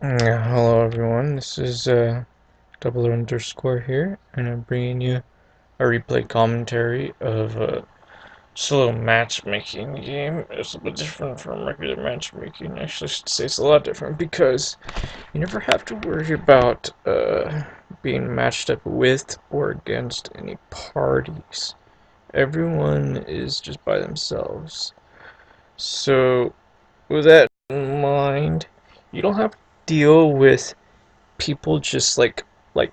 Yeah, hello everyone, this is double underscore here, and I'm bringing you a replay commentary of just a little matchmaking game. It's a bit different from regular matchmaking. Actually, I should say it's a lot different because you never have to worry about being matched up with or against any parties. Everyone is just by themselves. So, with that in mind, you don't have to deal with people just like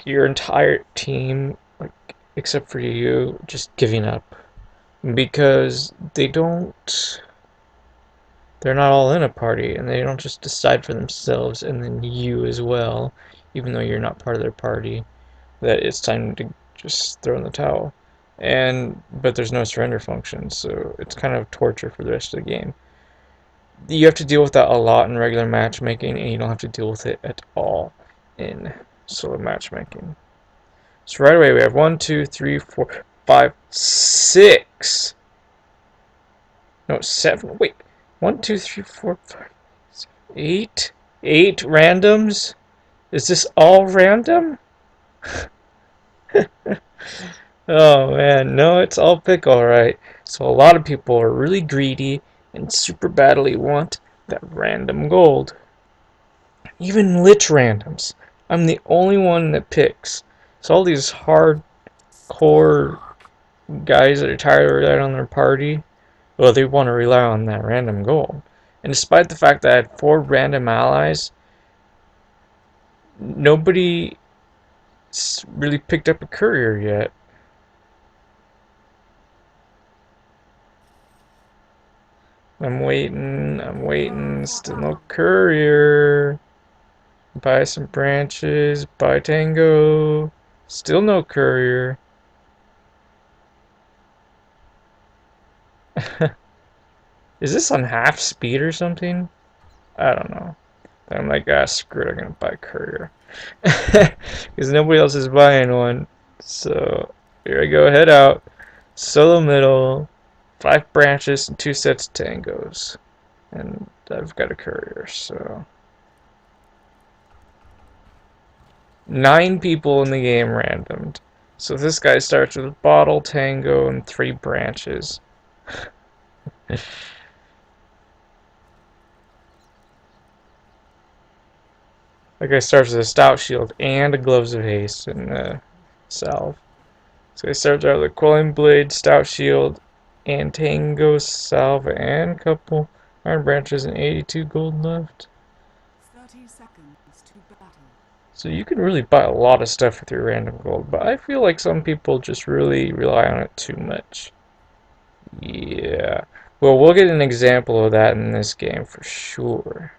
your entire team, like except for you, just giving up because they're not all in a party, and they don't just decide for themselves and then you as well, even though you're not part of their party, that it's time to just throw in the towel. And but there's no surrender function, so it's kind of torture for the rest of the game. You have to deal with that a lot in regular matchmaking, and you don't have to deal with it at all in solo matchmaking. So right away we have 1, 2, 3, 4, 5, 6. No, 7. Wait. 1, 2, 3, 4, 5, 6, 8. 8 randoms? Is this all random? Oh man, no, it's all pick alright. So a lot of people are really greedy and super badly want that random gold. Even lich randoms. I'm the only one that picks. So all these hardcore guys that are tired of relying on their party, well, they want to rely on that random gold. And despite the fact that I had 4 random allies, nobody really picked up a courier yet. I'm waiting, still no courier. Buy some branches, buy tango, still no courier. Is this on half speed or something? I don't know. I'm like, ah, screw it, I'm gonna buy a courier. Because nobody else is buying one. So, here I go, head out. Solo middle, 5 branches, and 2 sets of tangos. And I've got a courier, so. 9 people in the game randomed. So this guy starts with a bottle, tango, and 3 branches. That guy starts with a stout shield and a gloves of haste and a salve. So he starts out with a quelling blade, stout shield, and tango salve, and a couple iron branches and 82 gold left. 30 seconds to battle. So you can really buy a lot of stuff with your random gold, but I feel like some people just really rely on it too much. Yeah. Well, we'll get an example of that in this game for sure.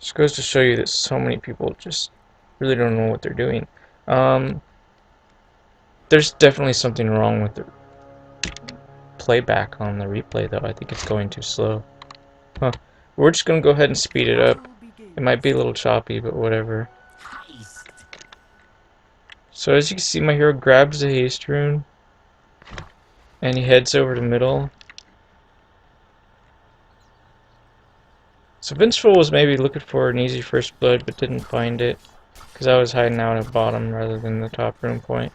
Just goes to show you that so many people just really don't know what they're doing. Um, there's definitely something wrong with the playback on the replay, though. I think it's going too slow. Huh. We're just gonna go ahead and speed it up. It might be a little choppy, but whatever. So as you can see, my hero grabs the haste rune, and he heads over to middle. So Vengeful was maybe looking for an easy first blood, but didn't find it, because I was hiding out at bottom rather than the top rune point.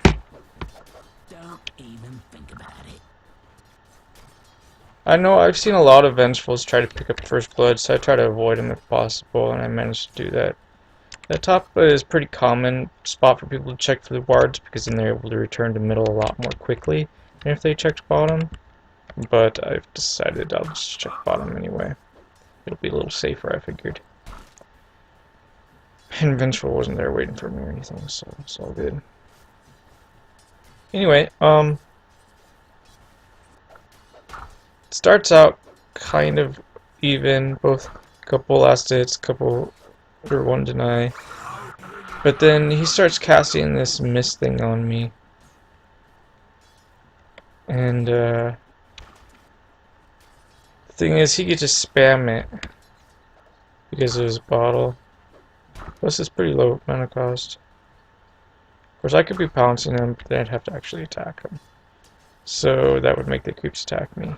Don't even think about it. I know I've seen a lot of Vengefuls try to pick up first blood, so I try to avoid them if possible, and I managed to do that. The top is a pretty common spot for people to check for the wards, because then they're able to return to middle a lot more quickly than if they checked bottom. But I've decided I'll just check bottom anyway. It'll be a little safer, I figured. And Vengeful wasn't there waiting for me or anything, so it's all good. Anyway, it starts out kind of even, both couple last hits, couple or one deny. But then he starts casting this mist thing on me. And the thing is, he could just spam it because of his bottle. Plus, it's pretty low mana cost. Of course, I could be pouncing him, but then I'd have to actually attack him. So that would make the creeps attack me.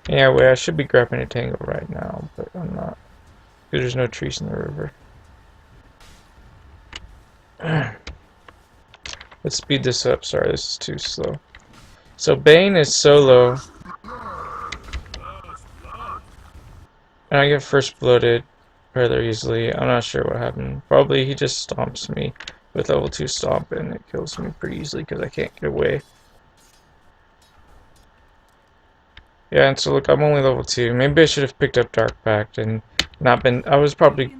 Yeah, wait, I should be grabbing a tango right now, but I'm not. Because there's no trees in the river. Let's speed this up. Sorry, this is too slow. So Bane is solo. And I get first blooded rather easily. I'm not sure what happened. Probably he just stomps me with level 2 stomp and it kills me pretty easily because I can't get away. Yeah, and so look, I'm only level 2. Maybe I should have picked up Dark Pact and not been... I was probably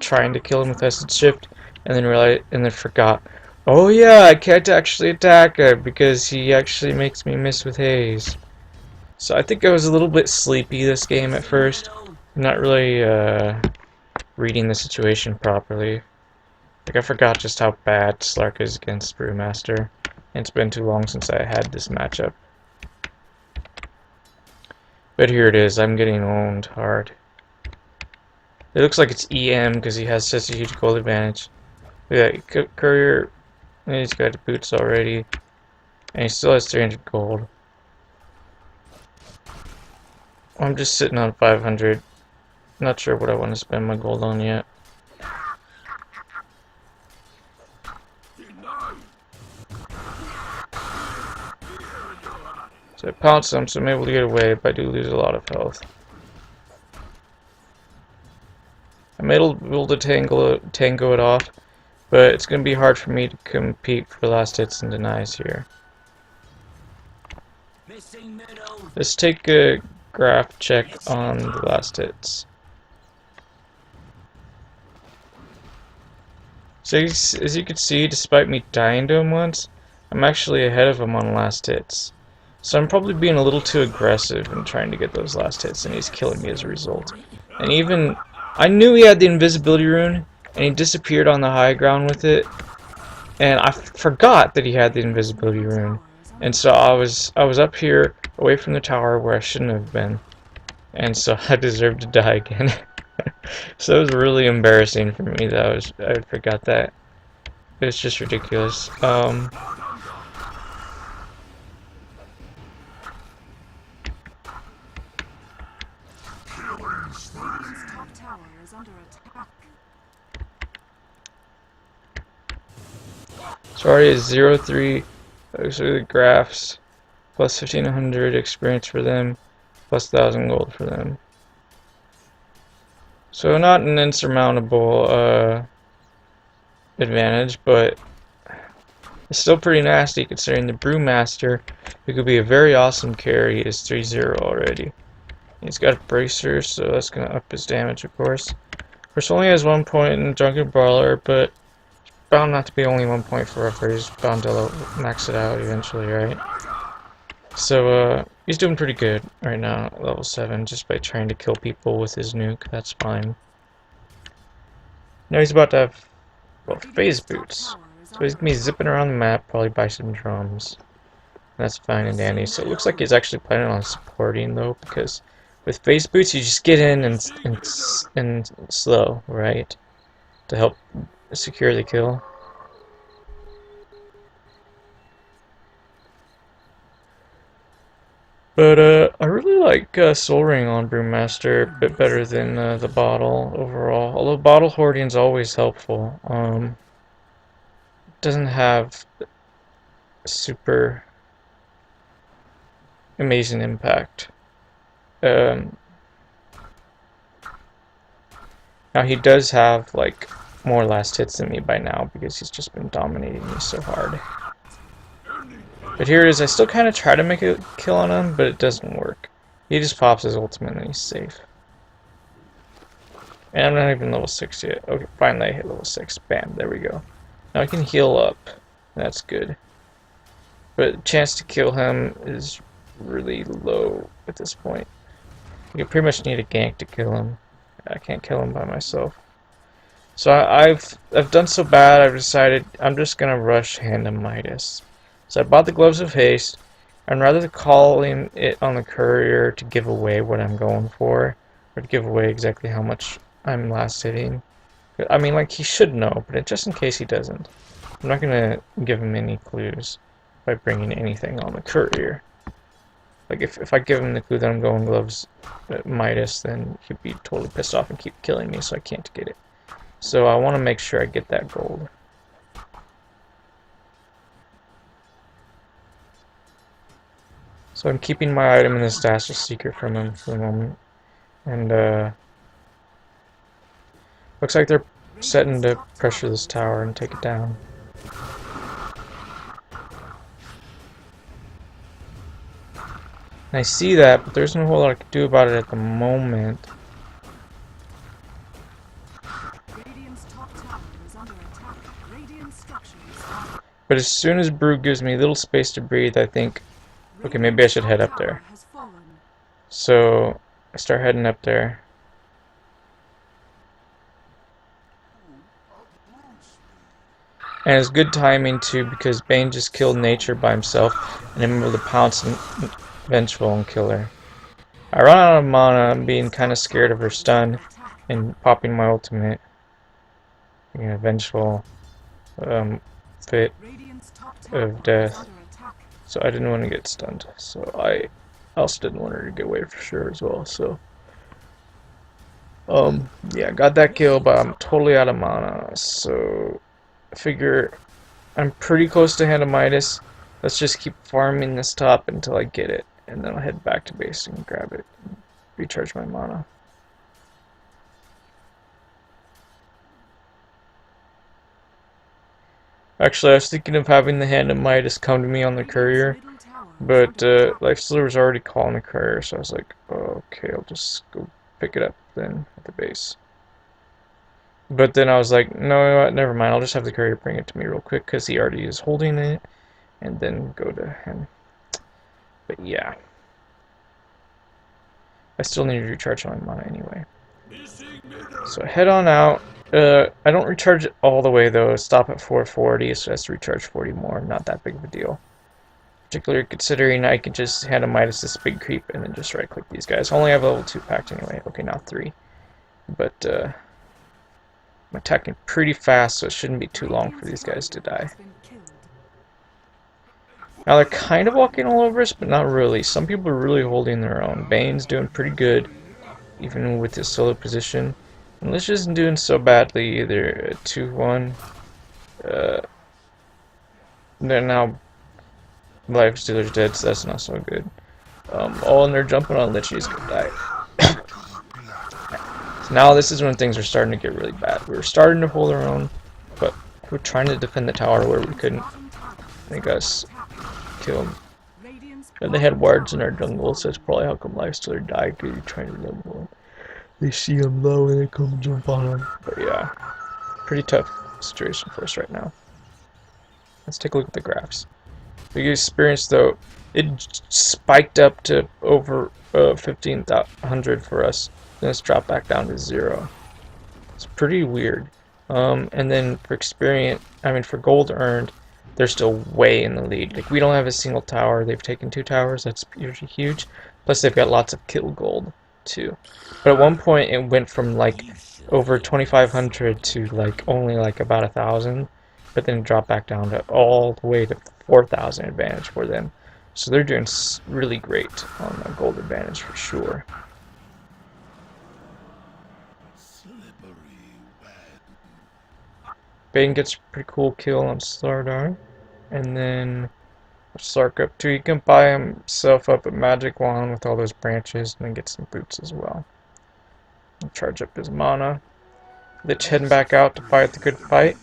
trying to kill him with Acid Shift and then realized, and then forgot. Oh yeah, I can't actually attack him because he actually makes me miss with haze. So I think I was a little bit sleepy this game at first. I'm not really reading the situation properly. Like I forgot just how bad Slark is against Brewmaster. And it's been too long since I had this matchup. But here it is, I'm getting owned hard. It looks like it's EM because he has such a huge gold advantage. Look at that, Courier, he's got boots already. And he still has 300 gold. I'm just sitting on 500. Not sure what I want to spend my gold on yet. So I pounced him, so I'm able to get away, but I do lose a lot of health. I'm able to tango it off, but it's going to be hard for me to compete for last hits and denies here. Let's take a graph check on the last hits. So as you can see, despite me dying to him once, I'm actually ahead of him on last hits. So I'm probably being a little too aggressive in trying to get those last hits, and he's killing me as a result. And even, I knew he had the invisibility rune, and he disappeared on the high ground with it, and I forgot that he had the invisibility rune. And so I was up here, away from the tower where I shouldn't have been, and so I deserved to die again. So it was really embarrassing for me that I forgot that. It's just ridiculous. Sorry, is 0-3. Those are the graphs. Plus 1500 experience for them. Plus 1000 gold for them. So not an insurmountable advantage, but it's still pretty nasty considering the Brewmaster, who could be a very awesome carry, is 3-0 already. He's got a bracer, so that's going to up his damage, of course. Of course, only has 1 point in Drunken Brawler, but it's bound not to be only 1 point forever. He's bound to max it out eventually, right? So, he's doing pretty good right now at level 7, just by trying to kill people with his nuke. That's fine. Now he's about to have, well, phase boots. So he's going to be zipping around the map, probably buy some drums. That's fine and dandy. So it looks like he's actually planning on supporting, though, because with phase boots, you just get in and slow, right? To help secure the kill. But I really like Soul Ring on Brewmaster a bit better than the bottle overall. Although bottle hoarding is always helpful. Doesn't have super amazing impact. Now he does have like more last hits than me by now because he's just been dominating me so hard. But here it is, I still kind of try to make a kill on him, but it doesn't work. He just pops his ultimate and he's safe. And I'm not even level 6 yet. Okay, finally I hit level 6. Bam, there we go. Now I can heal up. That's good. But the chance to kill him is really low at this point. You pretty much need a gank to kill him. I can't kill him by myself. So I've done so bad, I've decided I'm just gonna rush Hand of Midas. So I bought the Gloves of Haste, and rather than calling it on the courier to give away what I'm going for, or to give away exactly how much I'm last hitting, I mean, like, he should know, but just in case he doesn't, I'm not gonna give him any clues by bringing anything on the courier. Like if I give him the clue that I'm going gloves Midas, then he'd be totally pissed off and keep killing me, so I can't get it. So I want to make sure I get that gold. So I'm keeping my item in the stash a secret from him for the moment. And looks like they're setting to pressure this tower and take it down. And I see that, but there's no whole lot I can do about it at the moment. But as soon as Brew gives me a little space to breathe, I think, okay, maybe I should head up there. So I start heading up there. And it's good timing too, because Bane just killed Nature by himself, and I'm able to pounce and Vengeful and kill her. I run out of mana, I'm being kind of scared of her stun, and popping my ultimate. Vengeful fit of death. So I didn't want to get stunned. So I also didn't want her to get away for sure as well. So yeah, got that kill, but I'm totally out of mana. So I figure I'm pretty close to Hand of Midas. Let's just keep farming this top until I get it, and then I'll head back to base and grab it and recharge my mana. Actually, I was thinking of having the Hand of Midas come to me on the courier, but Life Stealer was already calling the courier, so I was like, oh, okay, I'll just go pick it up then at the base. But then I was like, no, never mind, I'll just have the courier bring it to me real quick, because he already is holding it, and then go to him. But yeah. I still need to recharge my mana anyway. So head on out. I don't recharge it all the way though. Stop at 440, so that's to recharge 40 more. Not that big of a deal. Particularly considering I can just Hand of Midas this big creep and then just right click these guys. I only have level 2 packed anyway. Okay, not 3. But I'm attacking pretty fast, so it shouldn't be too long for these guys to die. Now they're kind of walking all over us, but not really. Some people are really holding their own. Bane's doing pretty good, even with his solo position. And Lich isn't doing so badly either. 2-1. Then now Life Stealer's dead, so that's not so good. Oh, and they're jumping on Lich, he's gonna die. So now this is when things are starting to get really bad. We were starting to hold our own, but we're trying to defend the tower where we couldn't. They got us killed. And they had wards in our jungle, so that's probably how come Life Stealer died, because you're trying to level him. They see him low and they come jump on him. But yeah, pretty tough situation for us right now. Let's take a look at the graphs. Big experience though, it spiked up to over 1500 for us. Then it's dropped back down to 0. It's pretty weird. And then for experience, for gold earned, they're still way in the lead. Like, we don't have a single tower. They've taken 2 towers. That's usually huge. Plus they've got lots of kill gold too. But at one point it went from like over 2500 to like only like about 1000, but then it dropped back down to all the way to 4000 advantage for them. So they're doing really great on a gold advantage for sure. Bane gets a pretty cool kill on Slardar, and then Slark up too. He can buy himself up a magic wand with all those branches and then get some boots as well. And charge up his mana. Lich heading back out to fight the good fight.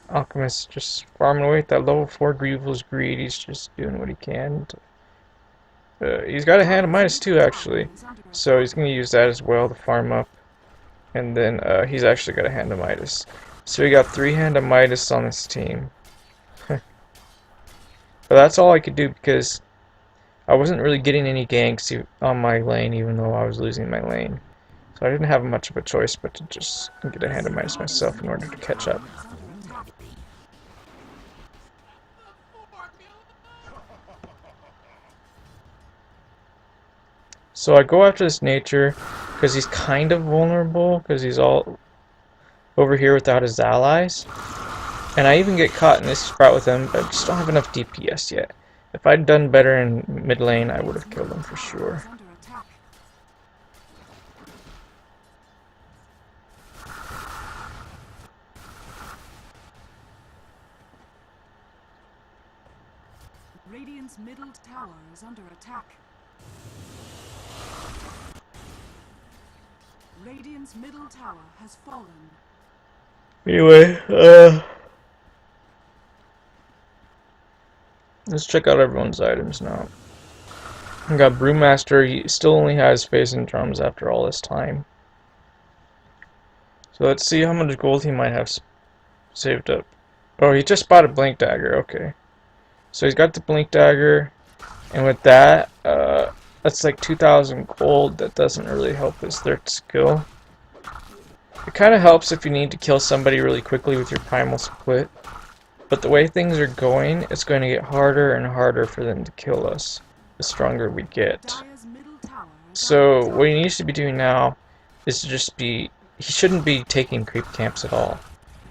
Alchemist just farming away at that level 4 Grievel's Greed. He's just doing what he can. He's got a Hand of Midas too, actually. So he's going to use that as well to farm up. And then he's actually got a Hand of Midas. So we got 3 Hand of Midas on this team. But that's all I could do because I wasn't really getting any ganks on my lane, even though I was losing my lane. So I didn't have much of a choice but to just get a Hand of Midas myself in order to catch up. So I go after this Nature because he's kind of vulnerable because he's all over here without his allies. And I even get caught in this sprout with him, but I just don't have enough DPS yet. If I'd done better in mid lane, I would have killed him for sure. Radiant's middle tower is under attack. Radiant's middle tower has fallen. Anyway, let's check out everyone's items now. We got Brewmaster. He still only has Phase and Drums after all this time. So let's see how much gold he might have saved up. Oh, he just bought a Blink Dagger. Okay. So he's got the Blink Dagger, and with that, that's like 2,000 gold. That doesn't really help his third skill. It kind of helps if you need to kill somebody really quickly with your Primal Split. But the way things are going, it's going to get harder and harder for them to kill us, the stronger we get. So what he needs to be doing now is to just be... He shouldn't be taking creep camps at all.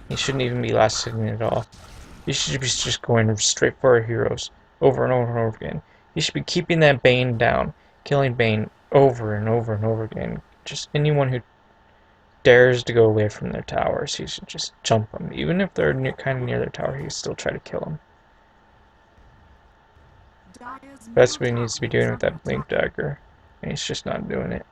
He shouldn't even be last hitting at all. He should be just going straight for our heroes over and over and over again. He should be keeping that Bane down, killing Bane over and over and over again. Just anyone who dares to go away from their towers, he should just jump them. Even if they're kind of near their tower, he should still try to kill them. That's what he needs to be doing with that Blink Dagger, and he's just not doing it.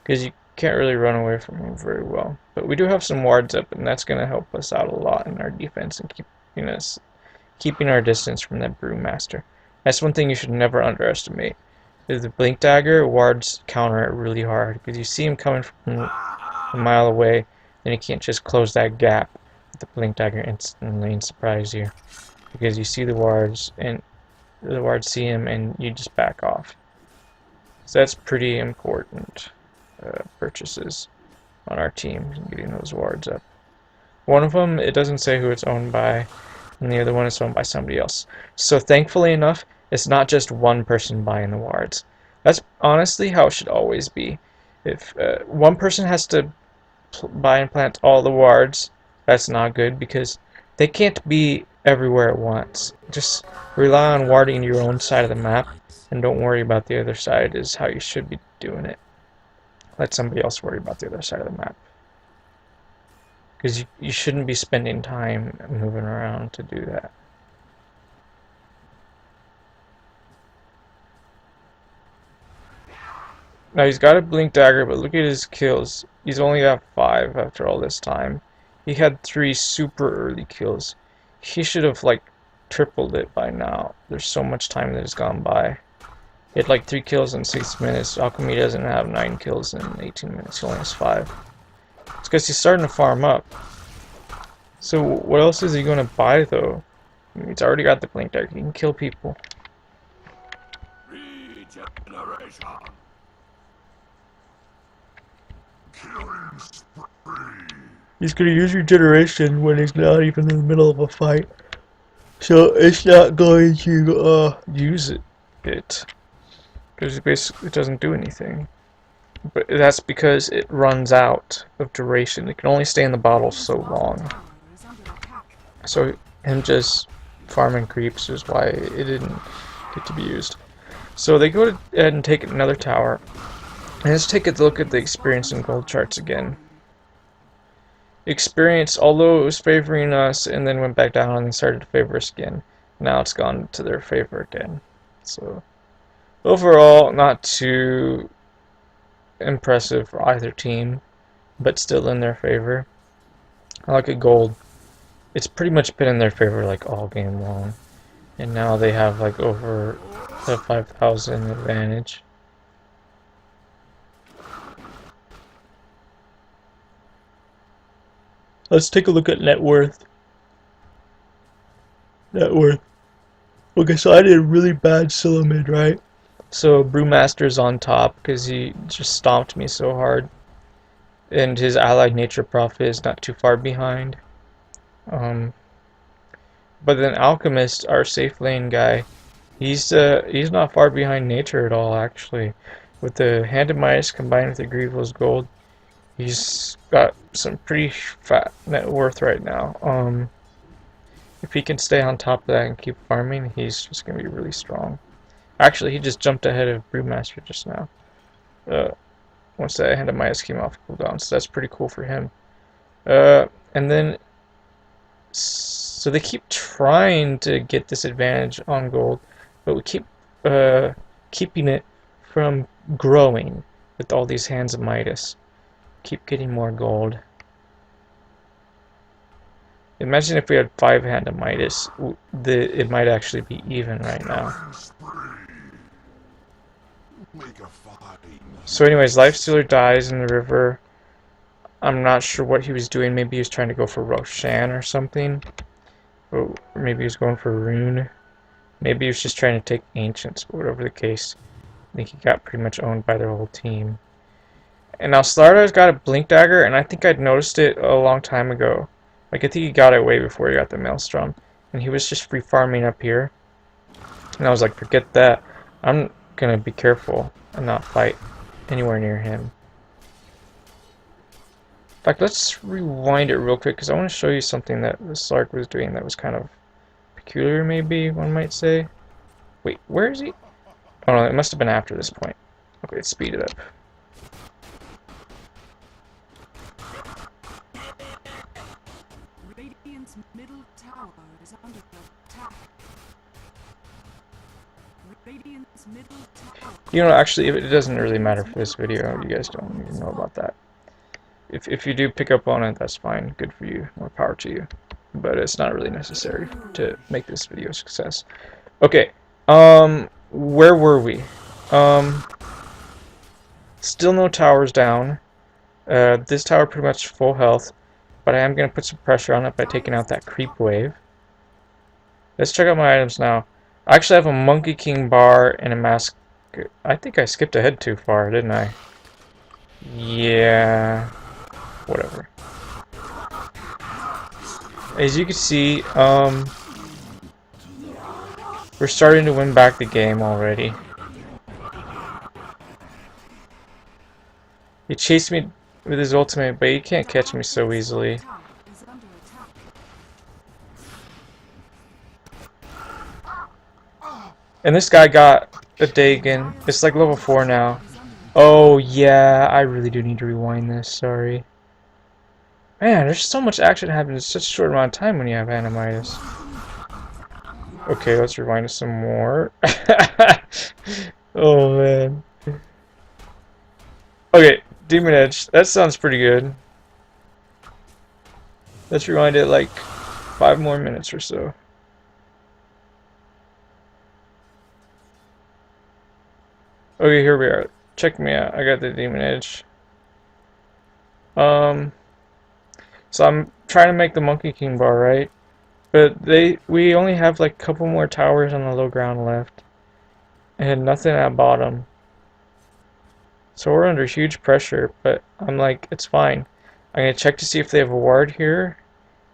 Because you can't really run away from him very well. But we do have some wards up, and that's going to help us out a lot in our defense and keeping our distance from that Brewmaster. That's one thing you should never underestimate. Is the Blink Dagger, wards counter it really hard. Because you see him coming from a mile away, then you can't just close that gap with the Blink Dagger instantly and surprise you. Because you see the wards, and the wards see him, and you just back off. So that's pretty important. Purchases on our team, getting those wards up. One of them, it doesn't say who it's owned by, and the other one is owned by somebody else. So thankfully enough, it's not just one person buying the wards. That's honestly how it should always be. If one person has to buy and plant all the wards, that's not good, because they can't be everywhere at once. Just rely on warding your own side of the map, and don't worry about the other side is how you should be doing it. Let somebody else worry about the other side of the map. Because you shouldn't be spending time moving around to do that. Now he's got a Blink Dagger, but look at his kills. He's only got 5 after all this time. He had 3 super early kills. He should have like tripled it by now. There's so much time that has gone by. He had like 3 kills in 6 minutes. Alchemy doesn't have 9 kills in 18 minutes. He only has 5. It's because he's starting to farm up. So what else is he going to buy though? I mean, he's already got the Blink Dagger. He can kill people. Regeneration. Killing spree. He's going to use regeneration when he's not even in the middle of a fight. So it's not going to use it. Because it basically doesn't do anything. But that's because it runs out of duration. It can only stay in the bottle so long. So him just farming creeps is why it didn't get to be used. So they go ahead and take another tower. And let's take a look at the experience and gold charts again. Experience, although it was favoring us and then went back down and started to favor us again, now it's gone to their favor again. So overall, not too impressive for either team, but still in their favor. I look at gold. It's pretty much been in their favor like all game long. And now they have like over the 5,000 advantage. Let's take a look at net worth. Net worth. Okay, so I did really bad Silumid, right? So Brewmaster's on top because he just stomped me so hard. And his allied nature prophet is not too far behind. But then Alchemist, our safe lane guy, he's not far behind nature at all actually. With the Hand of Midas combined with the Grievous Gold, he's got some pretty fat net worth right now. If he can stay on top of that and keep farming, he's just going to be really strong. Actually, he just jumped ahead of Brewmaster just now. Once that Hand of Midas came off cooldown, so that's pretty cool for him. And then, so they keep trying to get this advantage on gold, but we keep keeping it from growing with all these Hands of Midas. Keep getting more gold. Imagine if we had 5 Hand of Midas, it might actually be even right now. So anyways, Lifestealer dies in the river. I'm not sure what he was doing. Maybe he was trying to go for Roshan or something. Or maybe he was going for Rune. Maybe he was just trying to take Ancients, but whatever the case. I think he got pretty much owned by their whole team. And now Slardar's got a Blink Dagger, and I think I'd noticed it a long time ago. Like, I think he got it way before he got the Maelstrom. And he was just free farming up here. And I was like, forget that. I'm gonna be careful and not fight anywhere near him. In fact, let's rewind it real quick because I want to show you something that the Slark was doing that was kind of peculiar, maybe one might say. Wait, where is he? Oh no, it must have been after this point. Okay, let's speed it up. Radiant's middle tower is under attack. Radiant's middle tower. You know, actually, it doesn't really matter for this video. You guys don't need to know about that. If you do pick up on it, that's fine. Good for you. More power to you. But it's not really necessary to make this video a success. Okay. Where were we? Still no towers down. This tower pretty much full health. But I am going to put some pressure on it by taking out that creep wave. Let's check out my items now. I actually have a Monkey King bar and a mask. I think I skipped ahead too far, didn't I? Yeah. Whatever. As you can see, we're starting to win back the game already. He chased me with his ultimate, but he can't catch me so easily. And this guy got a Dagon. It's like level 4 now. Oh yeah, I really do need to rewind this, sorry. Man, there's so much action happening in such a short amount of time when you have Hand of Midas. Okay, let's rewind it some more. Oh man. Okay, Demon Edge. That sounds pretty good. Let's rewind it like 5 more minutes or so. Okay, here we are. Check me out. I got the Demon Edge. So I'm trying to make the Monkey King bar, right? But we only have like a couple more towers on the low ground left. And nothing at bottom. So we're under huge pressure, but I'm like, it's fine. I'm gonna check to see if they have a ward here.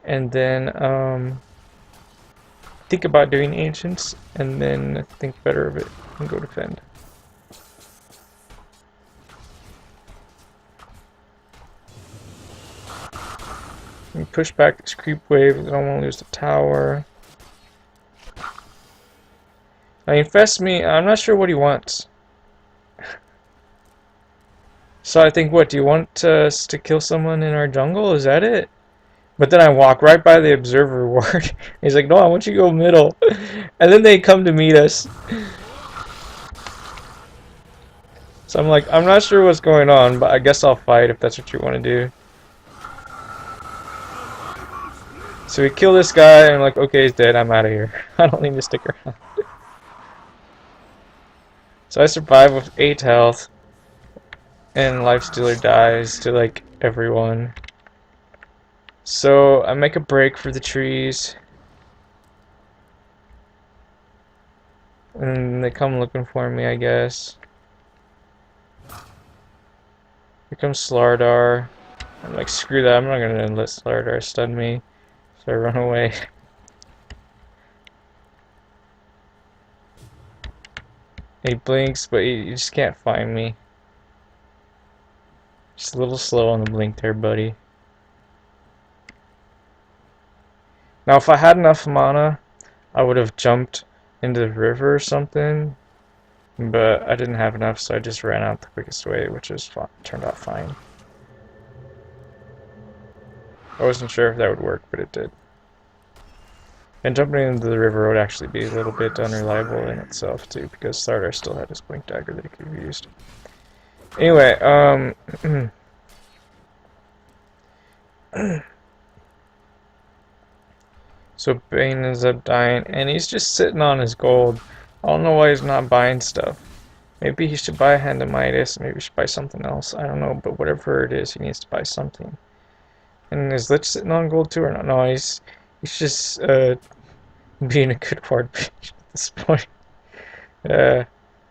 And then think about doing Ancients, and then think better of it and go defend. Push back this creep wave. I don't want to lose the tower. Now he infests me. I'm not sure what he wants. So I think, what, do you want us to kill someone in our jungle? Is that it? But then I walk right by the observer ward. He's like, no, I want you to go middle. And then they come to meet us. So I'm like, I'm not sure what's going on, but I guess I'll fight if that's what you want to do. So we kill this guy, and I'm like, okay, he's dead, I'm out of here. I don't need to stick around. So I survive with 8 health, and Lifestealer dies to, like, everyone. So I make a break for the trees. And they come looking for me, I guess. Here comes Slardar. I'm like, screw that, I'm not gonna let Slardar stun me. So I run away. He blinks, but he just can't find me. Just a little slow on the blink there, buddy. Now, if I had enough mana, I would have jumped into the river or something, but I didn't have enough, so I just ran out the quickest way, which was fine, turned out fine. I wasn't sure if that would work, but it did. And jumping into the river would actually be a little bit unreliable in itself too, because Slardar still had his blink dagger that he could have used. Anyway, so Bane ends up dying, and he's just sitting on his gold. I don't know why he's not buying stuff. Maybe he should buy a Hand of Midas, maybe he should buy something else. I don't know, but whatever it is, he needs to buy something. And is Lich sitting on gold too or not? No, he's just being a good ward bitch at this point.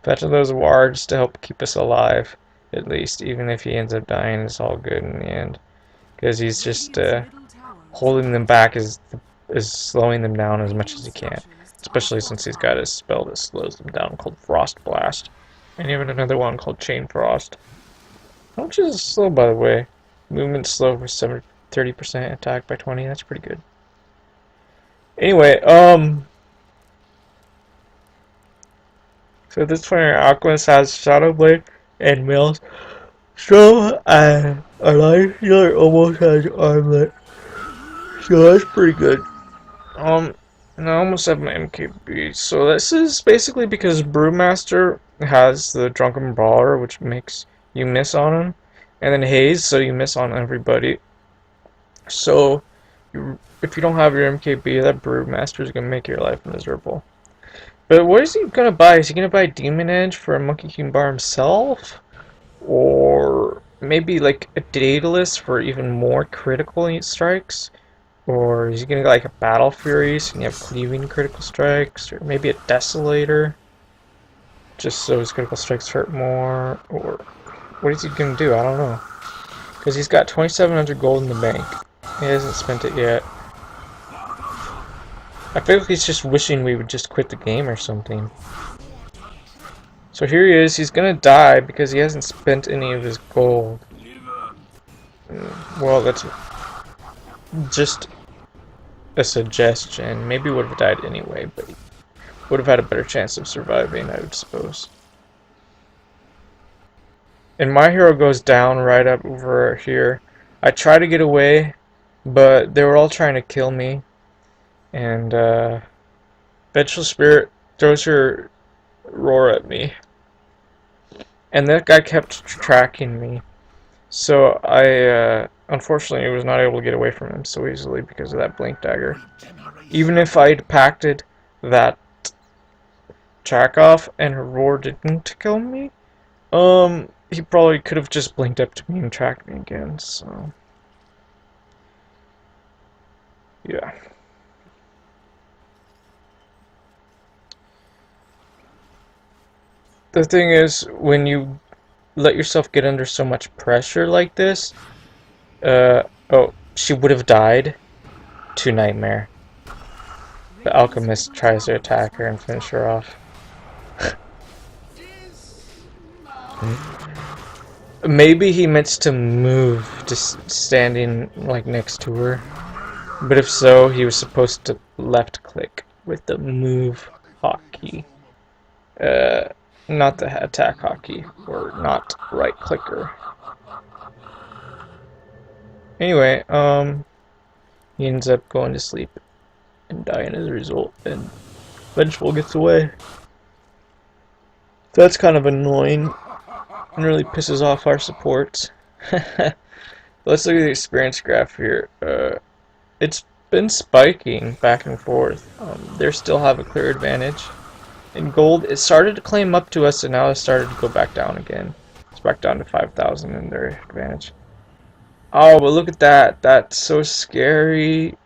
Fetching those wards to help keep us alive, at least. Even if he ends up dying, it's all good in the end. Because he's just holding them back is slowing them down as much as he can. Especially since he's got his spell that slows them down called Frost Blast. And even another one called Chain Frost. How much is slow, by the way? Movement slow for 30%, attack by 20, that's pretty good. Anyway, so at this point our Alchemist has Shadow Blade and Mills. So our Life Healer almost has Armlet. So that's pretty good. And I almost have my MKB. So this is basically because Brewmaster has the Drunken Brawler, which makes you miss on him. And then Haze, so you miss on everybody. So, if you don't have your MKB, that Brewmaster is going to make your life miserable. But what is he going to buy? Is he going to buy Demon Edge for a Monkey King Bar himself? Or maybe like a Daedalus for even more critical strikes? Or is he going to get like a Battle Fury so you have cleaving critical strikes? Or maybe a Desolator? Just so his critical strikes hurt more? Or what is he going to do? I don't know. Because he's got 2,700 gold in the bank. He hasn't spent it yet. I feel like he's just wishing we would just quit the game or something. So here he is. He's gonna die because he hasn't spent any of his gold. Well, that's just a suggestion. Maybe he would have died anyway, but he would have had a better chance of surviving, I would suppose. And my hero goes down right up over here. I try to get away, but they were all trying to kill me. And Vengeful Spirit throws her roar at me. And that guy kept tracking me. So I unfortunately was not able to get away from him so easily because of that blink dagger. Even if I'd pacted that track off and her roar didn't kill me, he probably could have just blinked up to me and tracked me again, so yeah. The thing is, when you let yourself get under so much pressure like this, oh, she would have died to Nightmare. The Alchemist tries to attack her and finish her off. Maybe he meant to move, just standing like next to her. But if so, he was supposed to left click with the move hotkey. Not the attack hotkey, or not right clicker. Anyway, he ends up going to sleep and dying as a result, and Vengeful gets away. That's kind of annoying and really pisses off our supports. Let's look at the experience graph here. It's been spiking back and forth. They still have a clear advantage. In gold, it started to claim up to us, and now it started to go back down again. It's back down to 5,000 in their advantage. Oh, but look at that. That's so scary.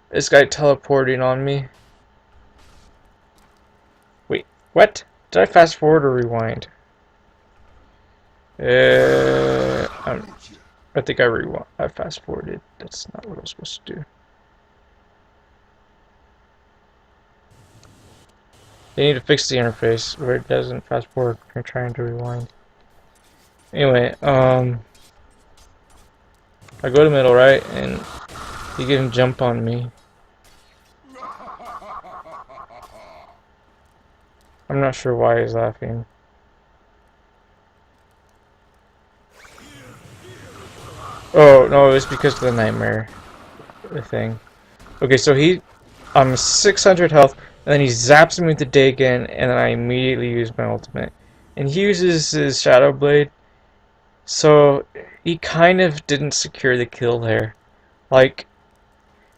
This guy teleporting on me. Wait, what? Did I fast forward or rewind? I think I fast forwarded. That's not what I was supposed to do. They need to fix the interface where it doesn't fast forward when you're trying to rewind. Anyway, I go to middle right, and he can jump on me. I'm not sure why he's laughing. Oh, no, it was because of the nightmare thing. Okay, so I'm 600 health, and then he zaps me with the Dagon, and then I immediately use my ultimate. And he uses his Shadow Blade, so he kind of didn't secure the kill there. Like,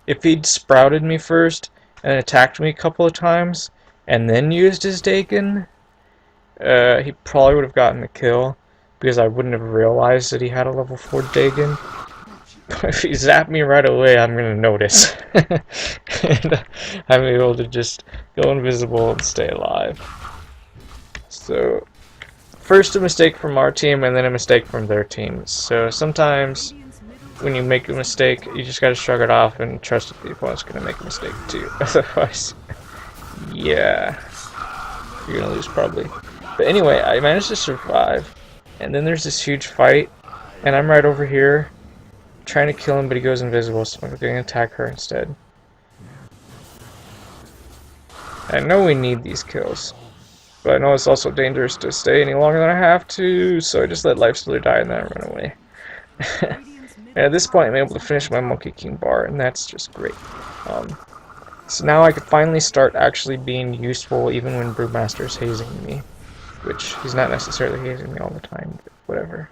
if he'd sprouted me first, and attacked me a couple of times, and then used his Dagon, he probably would have gotten the kill, because I wouldn't have realized that he had a level 4 Dagon. But if he zapped me right away, I'm gonna notice. And I'm able to just go invisible and stay alive. So, first a mistake from our team, and then a mistake from their team. So sometimes, when you make a mistake, you just gotta shrug it off and trust that the opponent's gonna make a mistake too. Otherwise, yeah, you're gonna lose probably. But anyway, I managed to survive. And then there's this huge fight, and I'm right over here trying to kill him, but he goes invisible, so I'm going to attack her instead. I know we need these kills, but I know it's also dangerous to stay any longer than I have to, so I just let Lifestealer die and then I run away. And at this point, I'm able to finish my Monkey King bar, and that's just great. So now I can finally start actually being useful even when Brewmaster is hazing me. Which, he's not necessarily hazing me all the time, but whatever.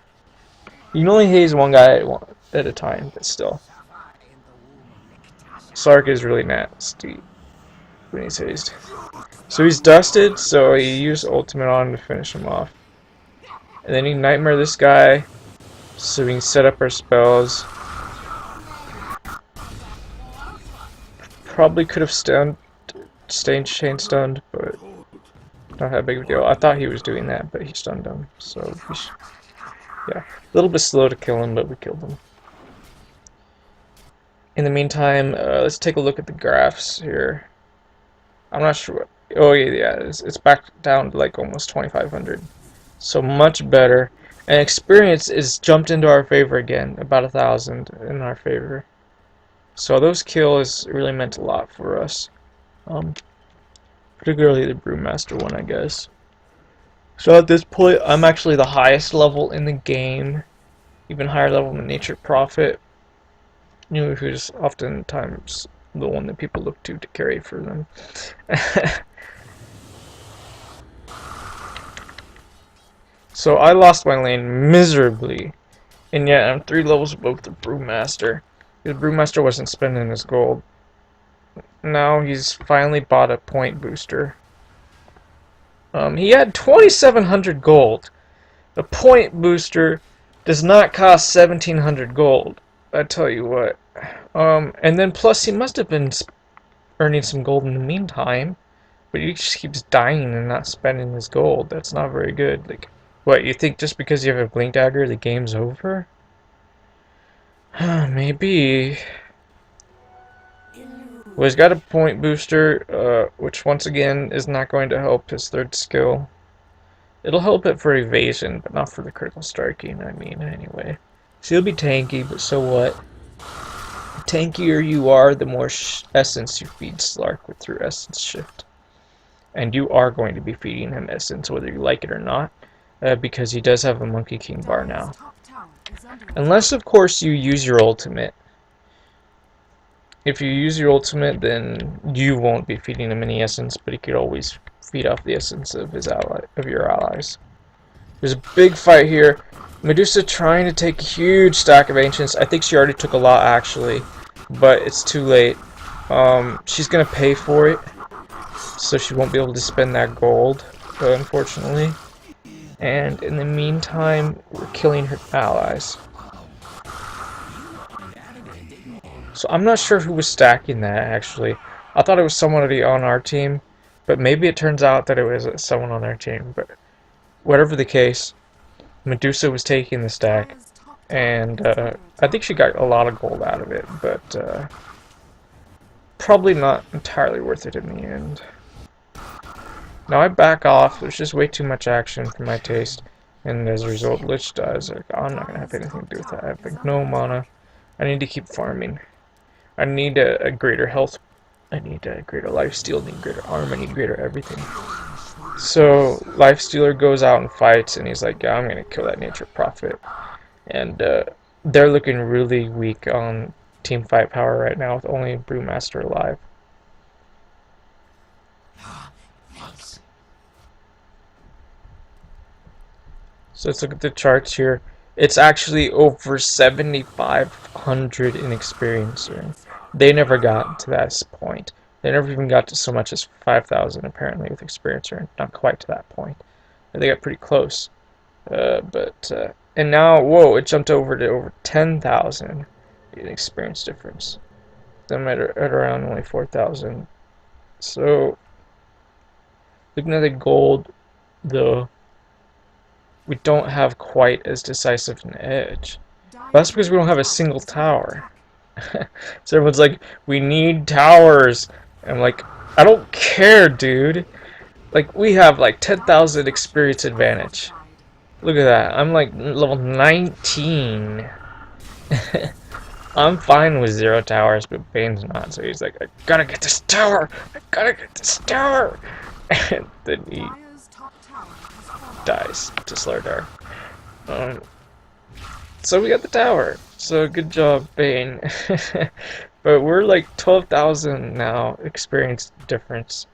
You can only haze one guy at a time, but still. Slark is really nasty when he's hazed. So he's dusted, so he used ultimate on him to finish him off. And then he nightmare this guy, so we can set up our spells. Probably could have chain stunned, but not that big of a deal. I thought he was doing that, but he stunned him. So, yeah. A little bit slow to kill him, but we killed him. In the meantime, let's take a look at the graphs here. I'm not sure what... Oh, yeah, it's back down to like almost 2,500. So, much better. And experience is jumped into our favor again. About 1,000 in our favor. So, those kills really meant a lot for us. Particularly the Brewmaster one, I guess. So at this point, I'm actually the highest level in the game. Even higher level than Nature Prophet. You know, who's oftentimes the one that people look to carry for them. So I lost my lane miserably. And yet I'm 3 levels above the Brewmaster. The Brewmaster wasn't spending his gold. Now he's finally bought a point booster. He had 2,700 gold. The point booster does not cost 1,700 gold. I tell you what. And then plus he must have been earning some gold in the meantime, but he just keeps dying and not spending his gold. That's not very good. Like, what, you think just because you have a Blink Dagger the game's over? Maybe. Well, he's got a point booster, which once again is not going to help his 3rd skill. It'll help it for evasion, but not for the critical striking, I mean, anyway. So he'll be tanky, but so what? The tankier you are, the more essence you feed Slark through Essence Shift. And you are going to be feeding him essence, whether you like it or not, because he does have a Monkey King bar now. Unless, of course, you use your ultimate. If you use your ultimate, then you won't be feeding him any essence, but he could always feed off the essence of your allies. There's a big fight here. Medusa trying to take a huge stack of ancients. I think she already took a lot actually, but it's too late. She's gonna pay for it, so she won't be able to spend that gold, unfortunately. And in the meantime, we're killing her allies. So I'm not sure who was stacking that, actually. I thought it was somebody on our team, but maybe it turns out that it was someone on their team. But whatever the case, Medusa was taking the stack, and I think she got a lot of gold out of it, but probably not entirely worth it in the end. Now I back off. There's just way too much action for my taste, and as a result, Lich dies. Like, I'm not gonna have anything to do with that. I have like no mana. I need to keep farming. I need a greater health. I need a greater lifesteal. I need greater armor. I need greater everything. So Lifestealer goes out and fights, and he's like, "Yeah, I'm gonna kill that Nature Prophet." And they're looking really weak on team fight power right now, with only Brewmaster alive. Thanks. So let's look at the charts here. It's actually over 7,500 in experience. They never got to that point. They never even got to so much as 5,000 apparently with experience, or not quite to that point. They got pretty close. And now, whoa, it jumped over to over 10,000 in experience difference. Them at around only 4,000. So, looking at the gold, though, we don't have quite as decisive an edge. That's because we don't have a single tower. So everyone's like, we need towers. And I'm like, I don't care, dude. Like, we have like 10,000 experience advantage. Look at that. I'm like level 19. I'm fine with 0 towers, but Bane's not. So he's like, I gotta get this tower. I gotta get this tower. And then he Dire's top tower has fallen. dies to Slardar. So we got the tower. So good job, Bane. But we're like 12,000 now experience difference.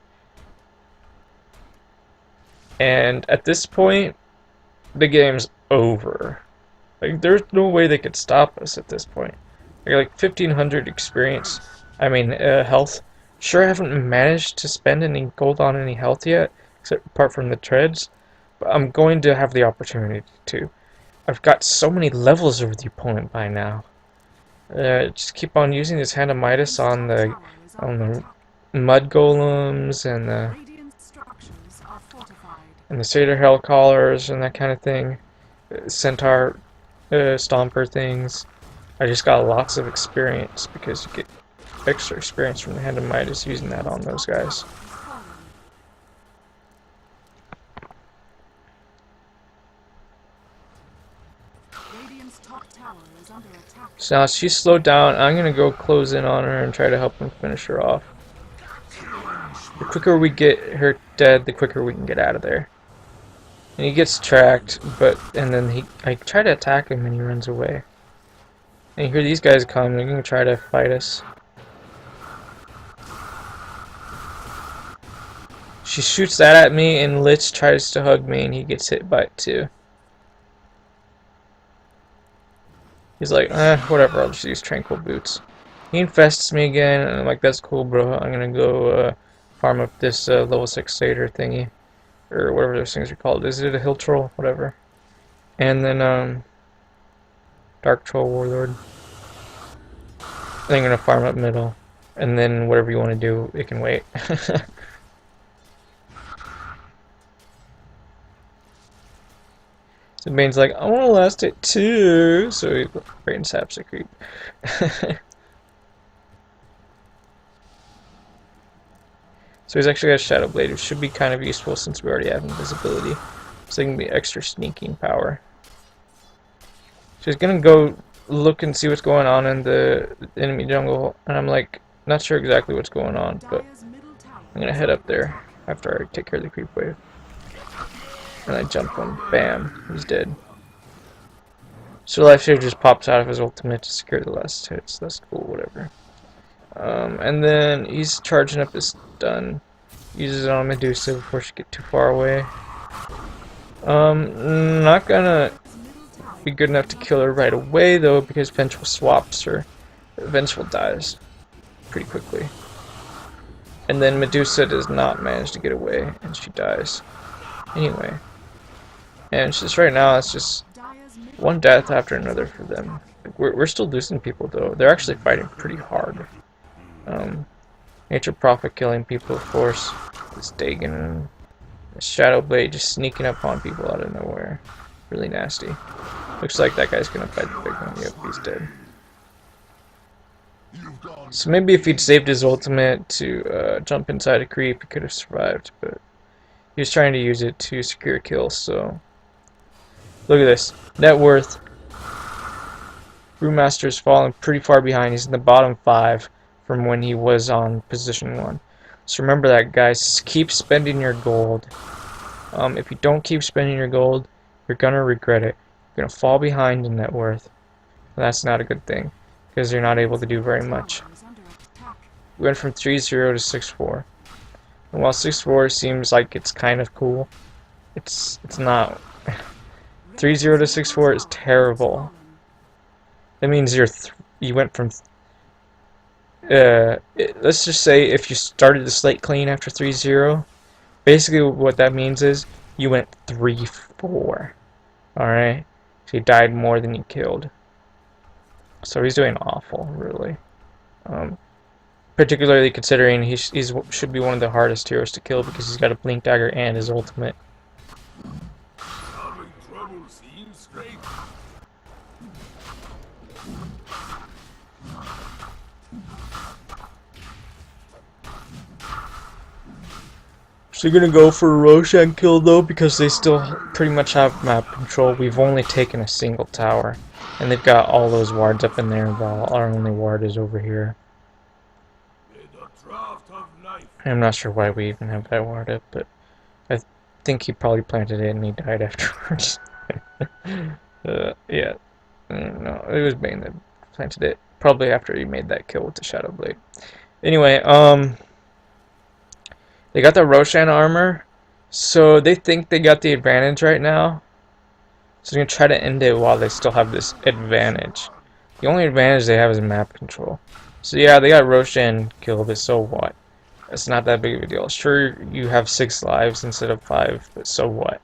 And at this point, the game's over. Like, there's no way they could stop us at this point. I got like 1,500 experience. Health. Sure, I haven't managed to spend any gold on any health yet, except apart from the treads. But I'm going to have the opportunity to. I've got so many levels over the opponent by now. Just keep on using this Hand of Midas on the mud golems and the Radiant structures are fortified. Satyr Hell Callers and that kind of thing. Centaur Stomper things. I just got lots of experience because you get extra experience from the Hand of Midas using that on those guys. Radiant's top tower is under attack. So now she's slowed down. I'm gonna go close in on her and try to help him finish her off. The quicker we get her dead, the quicker we can get out of there. And he gets tracked, and then I try to attack him and he runs away. And you hear these guys come, they're gonna try to fight us. She shoots that at me, and Lich tries to hug me, and he gets hit by it too. He's like, whatever, I'll just use Tranquil Boots. He infests me again, and I'm like, that's cool, bro. I'm gonna go farm up this level 6 Satyr thingy. Or whatever those things are called. Is it a Hill Troll? Whatever. And then, Dark Troll Warlord. Then I'm gonna farm up middle. And then whatever you want to do, it can wait. So Bane's like, I want to last it too. So he brain saps a creep. So he's actually got Shadow Blade, which should be kind of useful since we already have invisibility. So it can be extra sneaking power. So he's gonna go look and see what's going on in the enemy jungle. And I'm like, not sure exactly what's going on, but Dire's middle tower. I'm gonna head up there after I take care of the creep wave. And I jump him. Bam. He's dead. So Lifestealer just pops out of his ultimate to secure the last hits. That's cool, whatever. And then he's charging up his stun. Uses it on Medusa before she gets too far away. Not gonna be good enough to kill her right away though, because Vengeful swaps her. Vengeful dies pretty quickly. And then Medusa does not manage to get away, and she dies. Anyway. And it's just right now, it's just Dire's middle one death after another for them. Like, we're still losing people though. They're actually fighting pretty hard. Nature Prophet killing people, of course. This Dagon and Shadow Blade just sneaking up on people out of nowhere. Really nasty. Looks like that guy's gonna fight the big one. Yep, he's dead. So maybe if he'd saved his ultimate to jump inside a creep, he could have survived, but he was trying to use it to secure a kill, so... Look at this. Net worth. Brewmaster's fallen pretty far behind. He's in the bottom 5 from when he was on position 1. So remember that, guys. Keep spending your gold. If you don't keep spending your gold, you're gonna regret it. You're gonna fall behind in net worth. And that's not a good thing, because you're not able to do very much. Tower is under attack. We went from 3-0 to 6-4. And while 6-4 seems like it's kind of cool, it's not. 3-0 to 6-4 is terrible. That means you went from let's just say if you started the slate clean after 3-0, basically what that means is you went 3-4. Alright? So you died more than you killed. So he's doing awful, really. Particularly considering he should be one of the hardest heroes to kill because he's got a blink dagger and his ultimate. Having trouble seeing straight. So you're gonna go for a Roshan kill though, because they still pretty much have map control. We've only taken a single tower, and they've got all those wards up in there while our only ward is over here. In the draft of life. I'm not sure why we even have that ward up, but I think he probably planted it and he died afterwards. Yeah. No, it was Bane that planted it. Probably after he made that kill with the Shadow Blade. Anyway, they got the Roshan armor, so they think they got the advantage right now. So they're going to try to end it while they still have this advantage. The only advantage they have is map control. So yeah, they got Roshan killed, but so what? It's not that big of a deal. Sure, you have 6 lives instead of 5, but so what?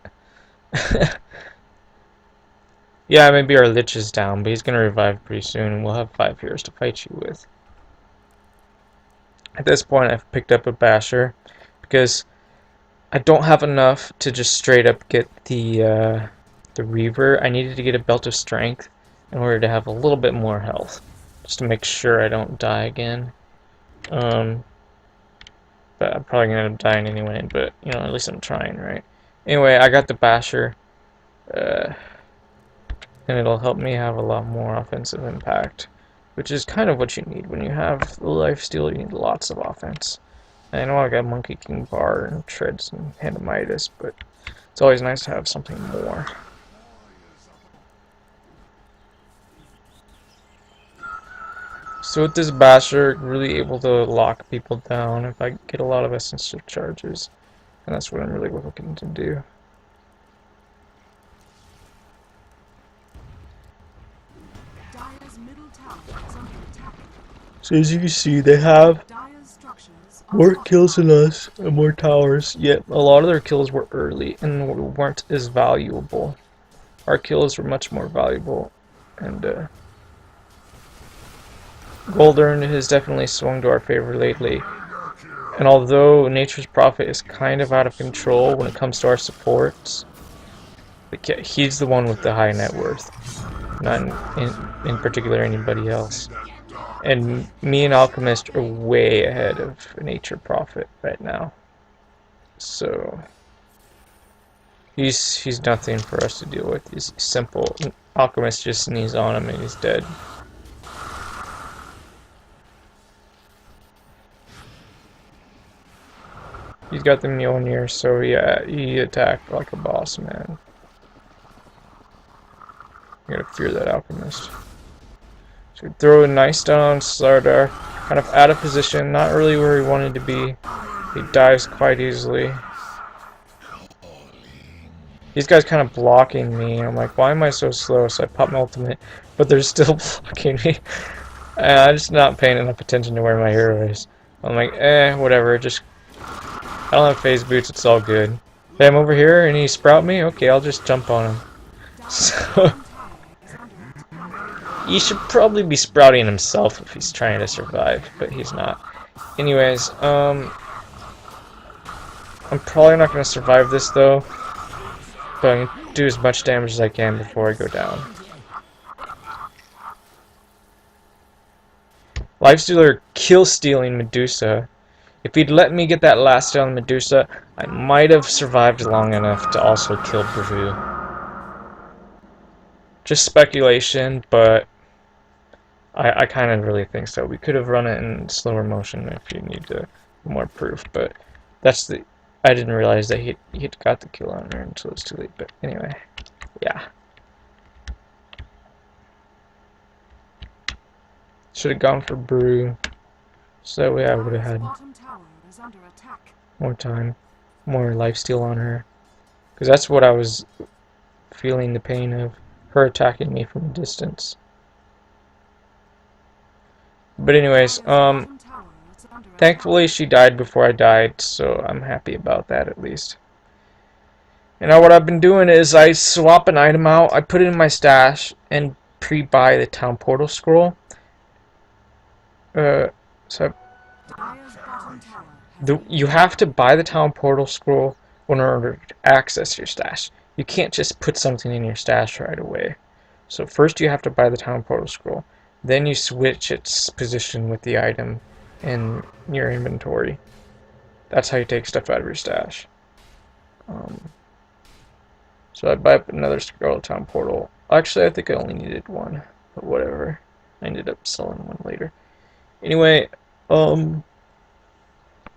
Yeah, maybe our Lich is down, but he's going to revive pretty soon, and we'll have 5 heroes to fight you with. At this point, I've picked up a Basher, because I don't have enough to just straight up get the Reaver. I needed to get a Belt of Strength in order to have a little bit more health, just to make sure I don't die again. But I'm probably gonna end up dying anyway. But you know, at least I'm trying, right? Anyway, I got the Basher, and it'll help me have a lot more offensive impact, which is kind of what you need when you have the lifesteal. You need lots of offense. I know I got Monkey King Bar and Treads and Handamitis, but it's always nice to have something more. So with this Basher, really able to lock people down if I get a lot of essence charges, and that's what I'm really looking to do. Dire's middle tower is under attack. So as you can see, they have Dire's structures more are kills than us and more towers, yet a lot of their kills were early and weren't as valuable. Our kills were much more valuable, and Goldern has definitely swung to our favor lately. And although Nature's Prophet is kind of out of control when it comes to our supports, he's the one with the high net worth, not in particular anybody else. And me and Alchemist are way ahead of Nature Prophet right now. So he's nothing for us to deal with. He's simple. Alchemist just sneezes on him and he's dead. He's got the Mjolnir, so yeah, he attacked like a boss, man. You gotta fear that Alchemist. So we throw a nice down on Slardar, kind of out of position, not really where he wanted to be. He dives quite easily. These guys kind of blocking me. I'm like, why am I so slow? So I pop my ultimate, but they're still blocking me. I'm just not paying enough attention to where my hero is. I'm like, whatever, just... I don't have phase boots, it's all good. Hey, I'm over here and he sprout me? Okay, I'll just jump on him. So... he should probably be sprouting himself if he's trying to survive, but he's not. Anyways, I'm probably not going to survive this though, but I'm going to do as much damage as I can before I go down. Lifestealer kill-stealing Medusa. If he'd let me get that last hit on Medusa, I might have survived long enough to also kill Brevu. Just speculation, but I kind of really think so. We could have run it in slower motion if you need more proof, but that's the I didn't realize that he'd got the kill on her until it's too late, but anyway, yeah. Should have gone for Brew, so that way I would have had Bottom tower is under attack. more time, more lifesteal on her. Because that's what I was feeling the pain of, her attacking me from a distance. But anyways, Bottom tower is under thankfully she died before I died, so I'm happy about that at least. And now what I've been doing is I swap an item out, I put it in my stash, and pre-buy the town portal scroll. So Dire's bottom tower has you have to buy the town portal scroll in order to access your stash. You can't just put something in your stash right away. So first you have to buy the town portal scroll. Then you switch its position with the item in your inventory. That's how you take stuff out of your stash. So I buy up another scroll town portal. Actually, I think I only needed one, but whatever. I ended up selling one later. Anyway, I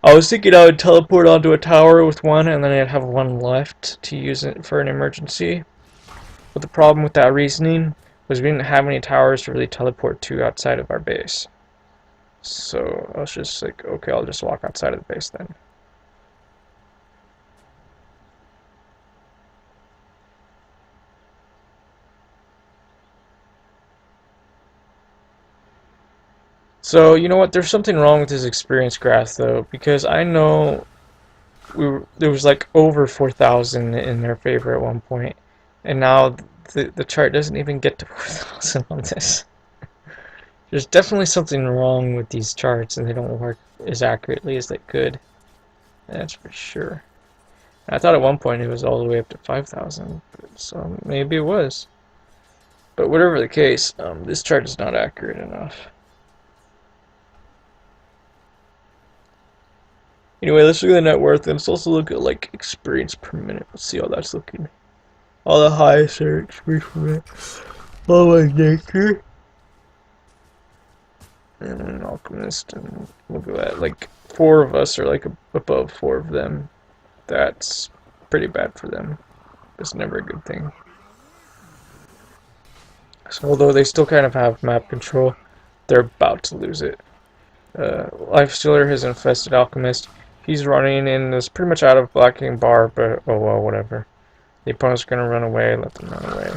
was thinking I would teleport onto a tower with one, and then I'd have one left to use it for an emergency. But the problem with that reasoning was we didn't have any towers to really teleport to outside of our base. So I was just like, okay, I'll just walk outside of the base then. So, you know what, there's something wrong with this experience graph though, because I know there was like over 4,000 in their favor at one point, and now the chart doesn't even get to 4,000 on this. There's definitely something wrong with these charts, and they don't work as accurately as they could. That's for sure. I thought at one point it was all the way up to 5,000, so maybe it was. But whatever the case, this chart is not accurate enough. Anyway, let's look at the net worth, and let's also look at like experience per minute. Let's see how that's looking. All the highest are experience per minute. Oh my nature. And an alchemist, and look at that. Like 4 of us are like above 4 of them. That's pretty bad for them. It's never a good thing. So although they still kind of have map control, they're about to lose it. Lifestealer has infested alchemist. He's running and is pretty much out of Black King Bar, but oh well, whatever. The opponent's gonna run away, let them run away.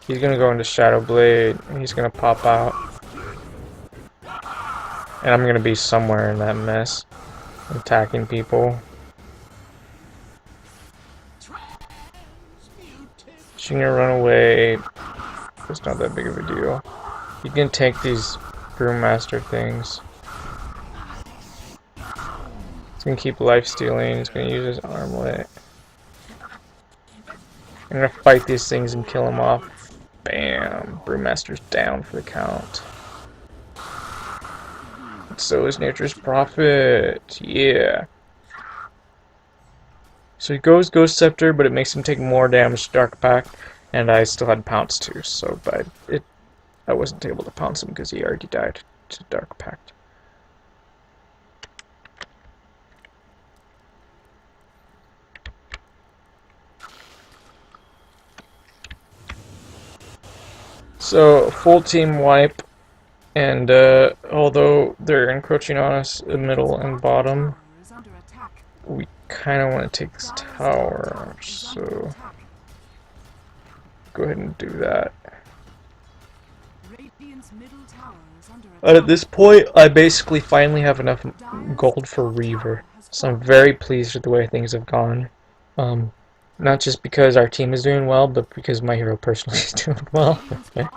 He's gonna go into Shadow Blade, and he's gonna pop out. And I'm gonna be somewhere in that mess, attacking people. She's gonna run away. It's not that big of a deal. You can take these Brewmaster things. He's gonna keep life stealing. He's gonna use his armlet. I'm gonna fight these things and kill them off. Bam! Brewmaster's down for the count. So is Nature's Prophet. Yeah. So he goes Ghost Scepter, but it makes him take more damage to Dark Pact, and I still had Pounce too, so I wasn't able to pounce him because he already died to Dark Pact. So, full team wipe, and although they're encroaching on us in middle and bottom, we kind of want to take this tower, so go ahead and do that. But at this point, I basically finally have enough gold for Reaver, so I'm very pleased with the way things have gone. Not just because our team is doing well, but because my hero personally is doing well. But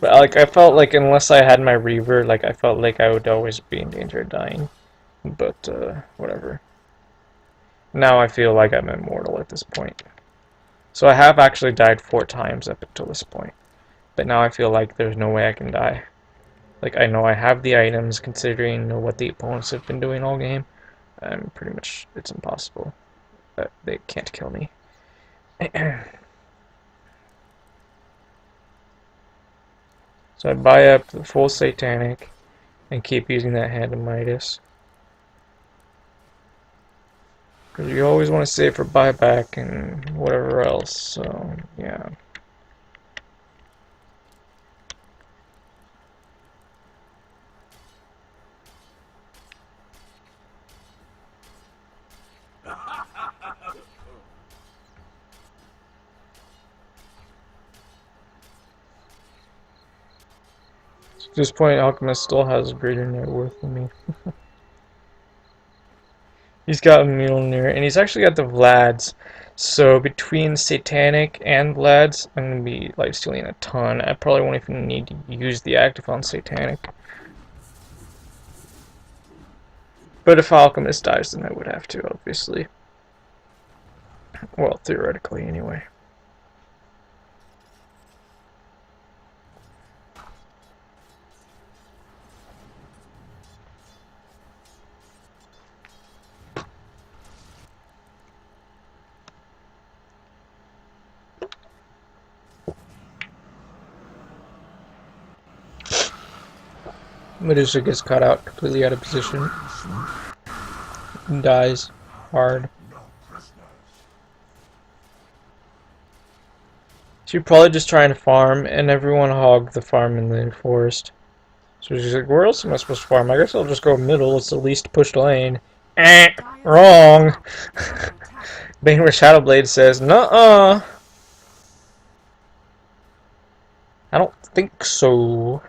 like, I felt like unless I had my Reaver, like I felt like I would always be in danger of dying. But whatever. Now I feel like I'm immortal at this point. So I have actually died 4 times up until this point. But now I feel like there's no way I can die. Like, I know I have the items, considering what the opponents have been doing all game. Pretty much, it's impossible. They can't kill me. So I buy up the full Satanic and keep using that Hand of Midas. You always want to save for buyback and whatever else, so yeah. At this point, Alchemist still has greater net worth than me. He's got Mjolnir, and he's actually got the Vlads. So between Satanic and Vlads, I'm going to be lifestealing a ton. I probably won't even need to use the active on Satanic. But if Alchemist dies, then I would have to, obviously. Well, theoretically, anyway. Medusa gets caught out completely out of position and dies hard. She's probably just trying to farm, and everyone hogged the farm in the forest. So she's like, where else am I supposed to farm? I guess I'll just go middle, it's the least pushed lane. Wrong! Banewish Shadowblade says, nuh-uh! I don't think so.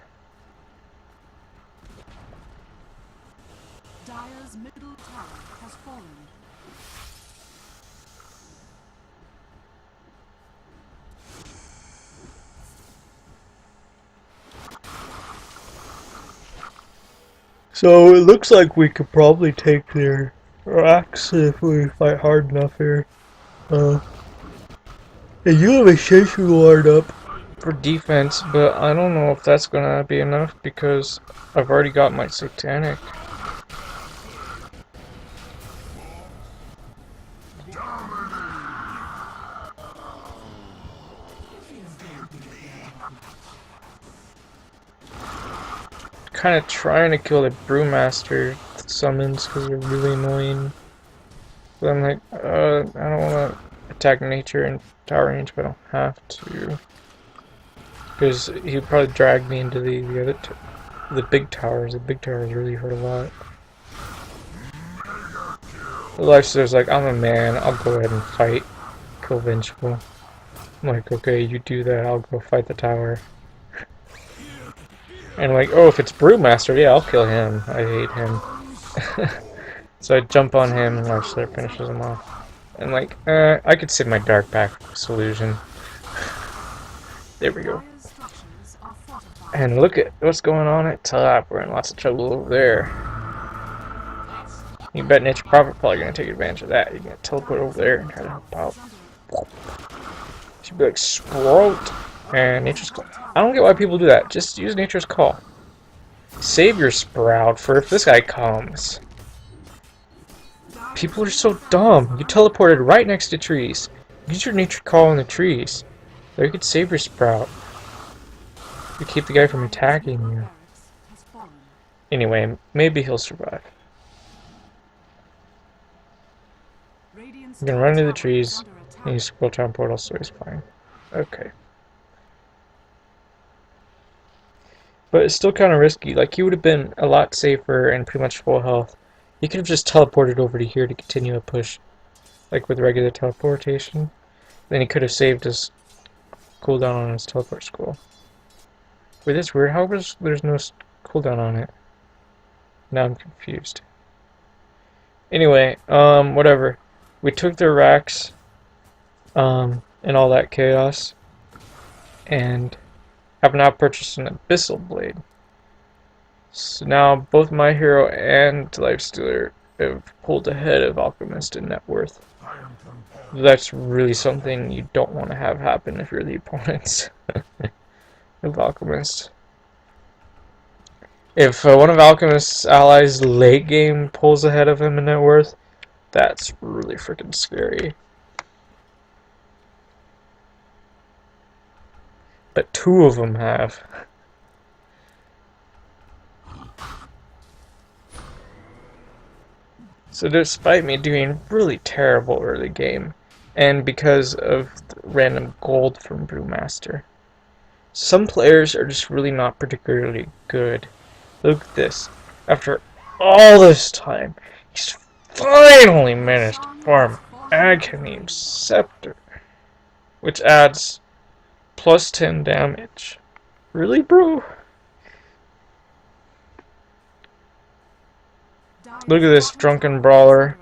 Dire's middle tower has fallen. So it looks like we could probably take their rocks if we fight hard enough here. And you have a Sheshu Lord up for defense, but I don't know if that's gonna be enough because I've already got my Satanic. Kind of trying to kill the Brewmaster summons because they're really annoying. But I'm like, I don't want to attack nature in tower range, but I don't have to. Because he'd probably drag me into the other the big towers. The big towers really hurt a lot. The Lifestealer's like, I'm a man, I'll go ahead and fight. Kill Vengeful. I'm like, okay, you do that, I'll go fight the tower. And I'm like, oh, if it's Brewmaster, yeah, I'll kill him. I hate him. So I jump on him and Lifestealer finishes him off. And like, I could save my Dark Pact Solution. There we go. And look at what's going on at top. We're in lots of trouble over there. You bet Nature Prophet probably gonna take advantage of that. You're gonna teleport over there and try to help out. She'd be like, Sprout! And Nature's Call. I don't get why people do that. Just use Nature's Call. Save your Sprout for if this guy comes. People are so dumb. You teleported right next to trees. Use your Nature Call in the trees. Or you could save your Sprout. You keep the guy from attacking you. Anyway, maybe he'll survive. You can run into the trees and use Scroll Town Portal, so he's fine. Okay. But it's still kind of risky. Like, he would have been a lot safer and pretty much full health. He could have just teleported over to here to continue a push. Like with regular teleportation. Then he could have saved his cooldown on his teleport scroll. Wait, that's weird. How was there's no cooldown on it? Now I'm confused. Anyway, whatever. We took their racks, and all that chaos, and have now purchased an Abyssal Blade. So now both my hero and Lifestealer have pulled ahead of Alchemist in net worth. That's really something you don't want to have happen if you're the opponents of Alchemist. If one of Alchemist's allies late game pulls ahead of him in net worth, that's really freaking scary. But two of them have. So despite me doing really terrible early game, and because of the random gold from Brewmaster, some players are just really not particularly good. Look at this. After all this time, he's finally managed to farm Aghanim's Scepter, which adds plus 10 damage. Really, bro? Look at this drunken brawler.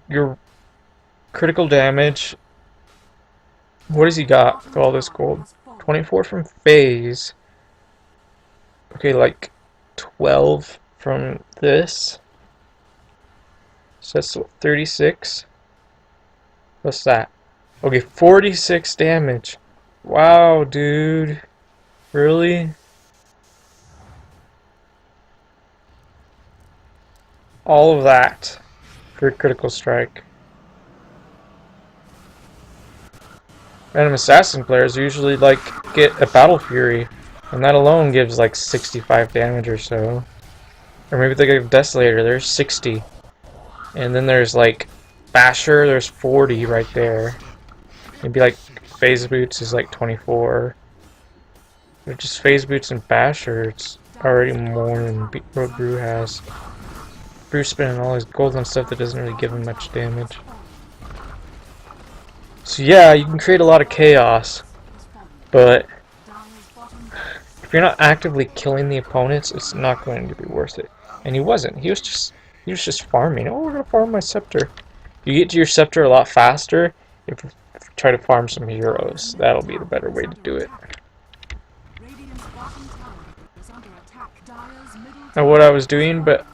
Your critical damage. What has he got with all this gold? 24 from phase. Okay, like 12 from this. So that's 36. What's that? Okay, 46 damage. Wow, dude. Really? All of that for a critical strike. Random assassin players usually like get a Battle Fury, and that alone gives like 65 damage or so. Or maybe they get Desolator, there's 60. And then there's like Basher, there's 40 right there. Maybe like Phase Boots is like 24. But just Phase Boots and Basher, it's already more than what Brew has. Brew's spending all his gold on stuff that doesn't really give him much damage. So yeah, you can create a lot of chaos, but if you're not actively killing the opponents, it's not going to be worth it. And he wasn't. He was just farming. Oh, we're gonna farm my scepter. You get to your scepter a lot faster if you try to farm some heroes. That'll be the better way to do it. Now what I was doing, but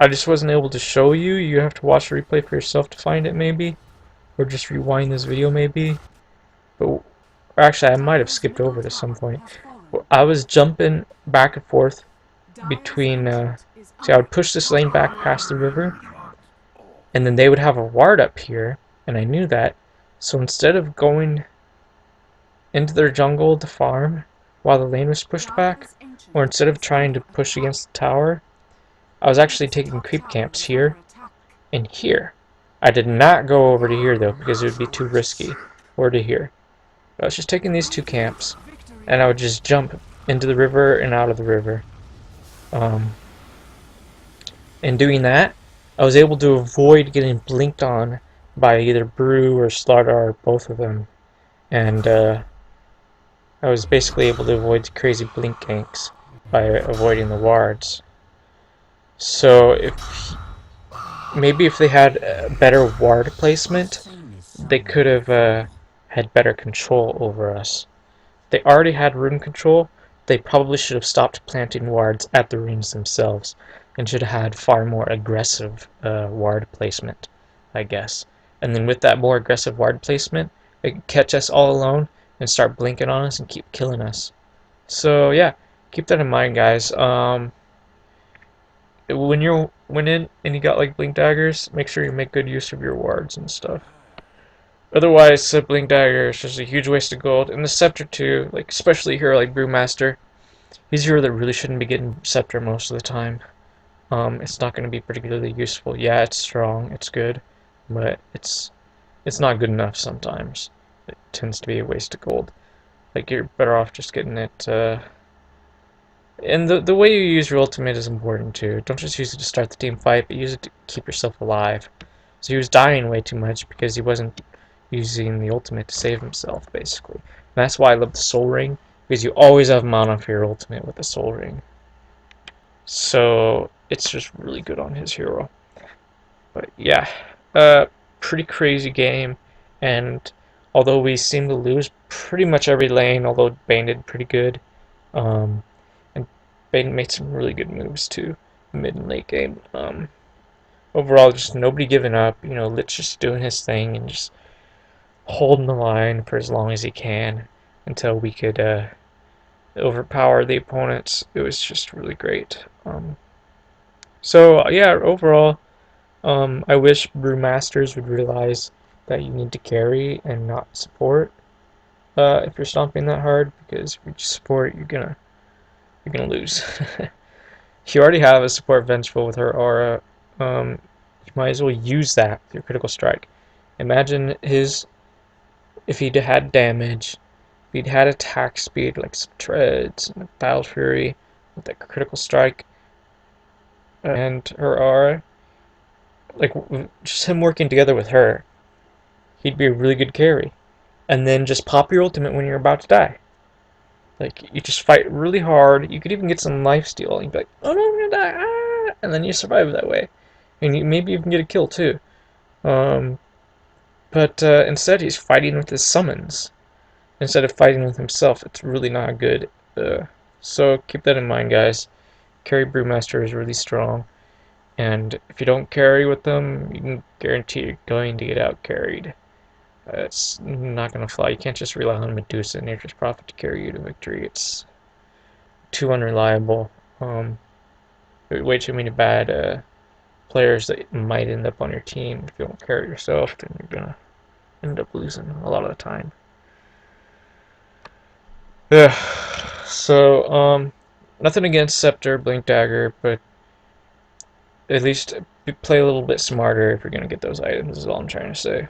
I just wasn't able to show you. You have to watch the replay for yourself to find it, maybe. Or just rewind this video, maybe. But actually, I might have skipped over it at some point. I was jumping back and forth between... see, I would push this lane back past the river. And then they would have a ward up here. And I knew that. So instead of going into their jungle to farm while the lane was pushed back, or instead of trying to push against the tower, I was actually taking creep camps here and here. I did not go over to here though, because it would be too risky, or to here. I was just taking these two camps, and I would just jump into the river and out of the river. In doing that, I was able to avoid getting blinked on by either Brew or Slardar, or both of them. And I was basically able to avoid the crazy blink ganks by avoiding the wards. So maybe if they had a better ward placement, they could have had better control over us. They already had rune control. They probably should have stopped planting wards at the runes themselves and should have had far more aggressive ward placement, I guess. And then with that more aggressive ward placement, it could catch us all alone and start blinking on us and keep killing us. So yeah, keep that in mind, guys. When you're winning and you got like blink daggers, make sure you make good use of your wards and stuff. Otherwise, the blink dagger is just a huge waste of gold. And the scepter too, like especially a hero like Brewmaster, he's a hero that really shouldn't be getting scepter most of the time. It's not going to be particularly useful. Yeah, it's strong, it's good, but it's not good enough sometimes. It tends to be a waste of gold. Like you're better off just getting it. And the way you use your ultimate is important too. Don't just use it to start the team fight, but use it to keep yourself alive. So he was dying way too much because he wasn't using the ultimate to save himself, basically. And that's why I love the Soul Ring, because you always have mana for your ultimate with the Soul Ring. So it's just really good on his hero. But yeah, pretty crazy game. And although we seem to lose pretty much every lane, although Bane did pretty good. Bane made some really good moves too, mid and late game. Overall, just nobody giving up. You know, Lich just doing his thing and just holding the line for as long as he can until we could overpower the opponents. It was just really great. So yeah, overall, I wish Brewmasters would realize that you need to carry and not support if you're stomping that hard, because if you support, you're gonna lose. You already have a support Vengeful with her aura. If you might as well use that with your critical strike. Imagine if he'd had damage, if he'd had attack speed like some treads and Battle Fury with that critical strike and her aura, like just him working together with her, he'd be a really good carry. And then just pop your ultimate when you're about to die. Like, you just fight really hard. You could even get some lifesteal. You'd be like, oh no, I'm gonna die, ah! And then you survive that way. And you maybe even get a kill too. But instead he's fighting with his summons. Instead of fighting with himself. It's really not good. So keep that in mind, guys. Carry Brewmaster is really strong. And if you don't carry with them, you can guarantee you're going to get out carried. It's not going to fly. You can't just rely on Medusa and Nature's Prophet to carry you to victory. It's too unreliable. Way too many bad players that might end up on your team. If you don't carry it yourself, then you're going to end up losing a lot of the time. Yeah. So, nothing against Scepter, Blink Dagger, but at least play a little bit smarter if you're going to get those items, is all I'm trying to say.